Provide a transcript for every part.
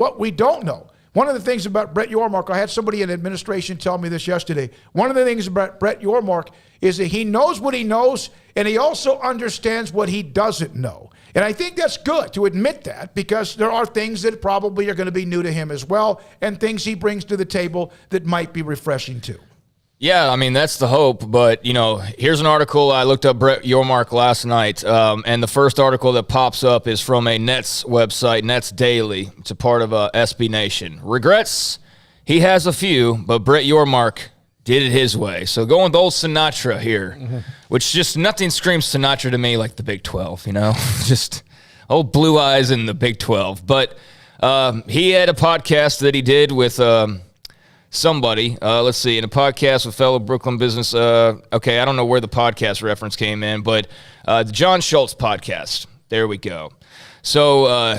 what we don't know. One of the things about Brett Yormark, I had somebody in administration tell me this yesterday. One of the things about Brett Yormark is that he knows what he knows, and he also understands what he doesn't know. And I think that's good to admit that, because there are things that probably are going to be new to him as well, and things he brings to the table that might be refreshing too. Yeah, I mean, that's the hope. But, here's an article. I looked up Brett Yormark last night, and the first article that pops up is from a Nets website, Nets Daily. It's a part of SB Nation. Regrets? He has a few, but Brett Yormark did it his way. So going with old Sinatra here, which just nothing screams Sinatra to me like the Big 12, just old Blue Eyes in the Big 12. But he had a podcast that he did with somebody, let's see, in a podcast with fellow Brooklyn business, I don't know where the podcast reference came in, but the John Schultz podcast. There we go. So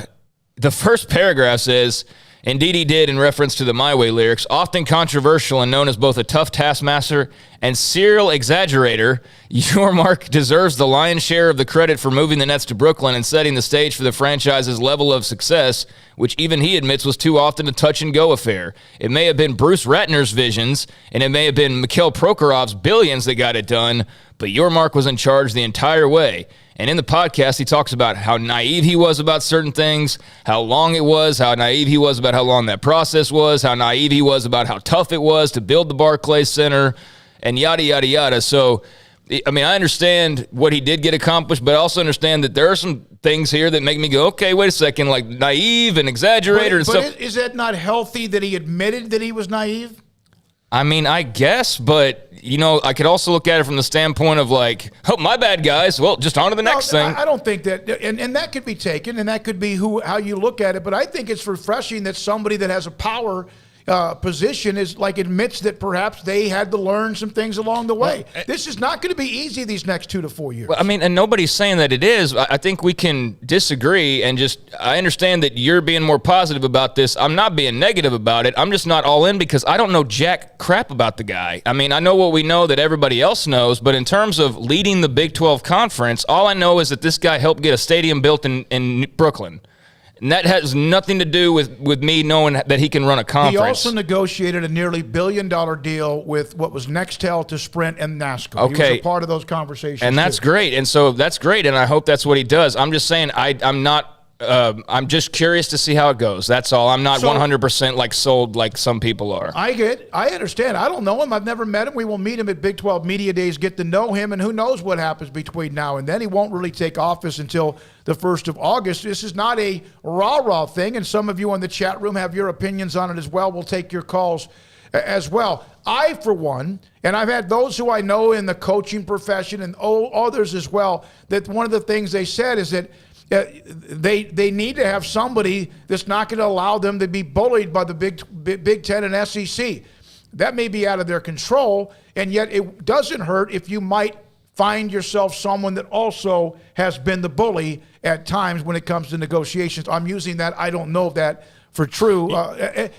the first paragraph says, indeed he did, in reference to the My Way lyrics, often controversial and known as both a tough taskmaster and serial exaggerator, Yormark deserves the lion's share of the credit for moving the Nets to Brooklyn and setting the stage for the franchise's level of success, which even he admits was too often a touch-and-go affair. It may have been Bruce Ratner's visions, and it may have been Mikhail Prokhorov's billions that got it done, but Yormark was in charge the entire way. And in the podcast, he talks about how naive he was about certain things, how long it was, how naive he was about how long that process was, how naive he was about how tough it was to build the Barclays Center, and yada, yada, yada. So, I mean, I understand what he did get accomplished, but I also understand that there are some things here that make me go, okay, wait a second, like naive and exaggerator and stuff. Is that not healthy that he admitted that he was naive? I mean, I guess, but, I could also look at it from the standpoint of like, oh, my bad, guys. Well, just on to the next thing. I don't think that, and that could be taken, and that could be how you look at it, but I think it's refreshing that somebody that has a power position is like admits that perhaps they had to learn some things along the way. This is not going to be easy these next 2 to 4 years. Well, I mean, and nobody's saying that it is. I think we can disagree, and I understand that you're being more positive about this. I'm not being negative about it. I'm just not all in because I don't know jack crap about the guy. I mean, I know what we know that everybody else knows, but in terms of leading the Big 12 conference, all I know is that this guy helped get a stadium built in Brooklyn. And that has nothing to do with me knowing that he can run a conference. He also negotiated a nearly $1 billion deal with what was Nextel to Sprint and NASCAR. Okay. He was a part of those conversations. And that's great. And so that's great, and I hope that's what he does. I'm just saying I'm just curious to see how it goes. That's all. I'm not 100% like sold like some people are. I understand. I don't know him. I've never met him. We will meet him at Big 12 Media Days, get to know him, and who knows what happens between now and then. He won't really take office until the 1st of August. This is not a rah-rah thing, and some of you in the chat room have your opinions on it as well. We'll take your calls as well. I, for one, and I've had those who I know in the coaching profession and others as well, that one of the things they said is that they need to have somebody that's not going to allow them to be bullied by the Big Ten and SEC. That may be out of their control, and yet it doesn't hurt if you might find yourself someone that also has been the bully at times when it comes to negotiations. I'm using that. I don't know that for true.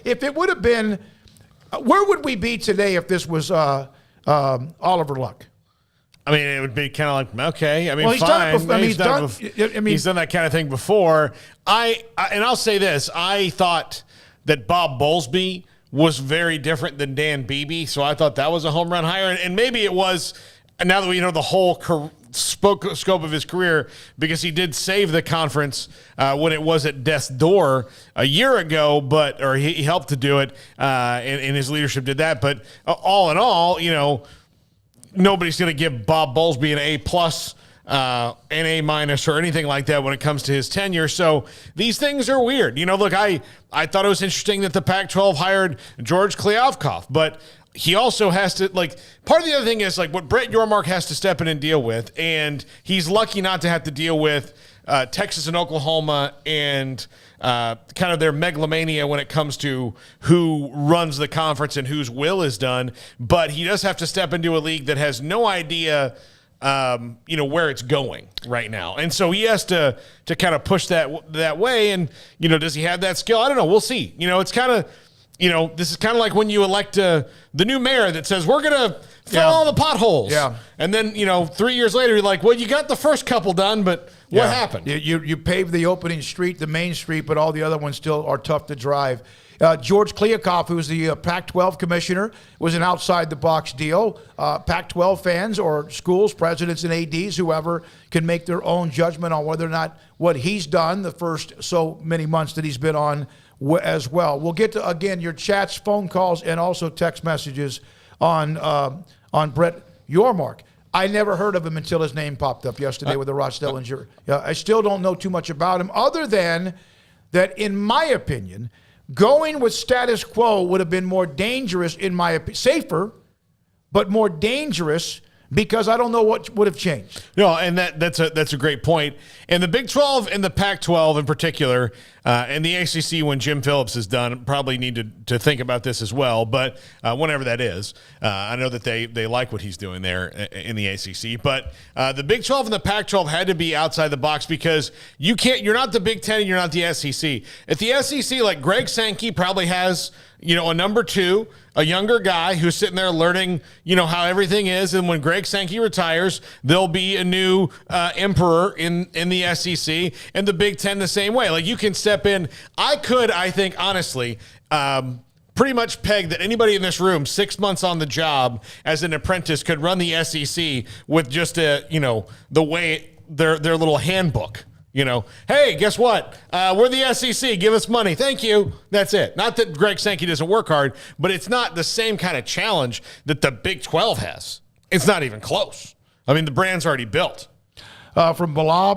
If it would have been, where would we be today if this was Oliver Luck? I mean, it would be kind of like, okay. I mean, well, fine. He's done that kind of thing before. And I'll say this. I thought that Bob Bowlesby was very different than Dan Beebe, so I thought that was a home run hire. And maybe it was, now that we know the whole scope of his career, because he did save the conference when it was at death's door a year ago, or he helped to do it, and his leadership did that. But all in all, nobody's going to give Bob Bowlesby an A+, an A- or anything like that when it comes to his tenure. So these things are weird. Look, I thought it was interesting that the Pac-12 hired George Kliavkoff, but he also has to, part of the other thing is, what Brett Yormark has to step in and deal with, and he's lucky not to have to deal with Texas and Oklahoma and kind of their megalomania when it comes to who runs the conference and whose will is done. But he does have to step into a league that has no idea, where it's going right now. And so he has to kind of push that way. And, does he have that skill? I don't know. We'll see. It's kind of, this is kind of like when you elect the the new mayor that says we're going to fill all the potholes. Yeah. And then, 3 years later, you're like, well, you got the first couple done, but what happened? You paved the opening street, the main street, but all the other ones still are tough to drive. George Kliakoff, who's the Pac-12 commissioner, was an outside-the-box deal. Pac-12 fans or schools, presidents and ADs, whoever, can make their own judgment on whether or not what he's done the first so many months that he's been on as well. We'll get to, again, your chats, phone calls, and also text messages on Brett Yormark. I never heard of him until his name popped up yesterday with the Rod Stellinger. I still don't know too much about him other than that, in my opinion, going with status quo would have been more dangerous, in my opinion, safer, but more dangerous because I don't know what would have changed. No, and that's a great point. And the Big 12 and the Pac-12 in particular, and the ACC when Jim Phillips is done, probably need to think about this as well. But whenever that is, I know that they like what he's doing there in the ACC. But the Big 12 and the Pac-12 had to be outside the box because you're not the Big 10 and you're not the SEC. At the SEC, like Greg Sankey probably has, a number two, a younger guy who's sitting there learning, how everything is. And when Greg Sankey retires, there'll be a new emperor in the SEC, and the Big Ten the same way. Like, you can step in. I think, honestly, pretty much peg that anybody in this room 6 months on the job as an apprentice could run the SEC with just the way their little handbook. Hey, guess what? We're the SEC. Give us money. Thank you. That's it. Not that Greg Sankey doesn't work hard, but it's not the same kind of challenge that the Big 12 has. It's not even close. I mean, the brand's already built. From Balab,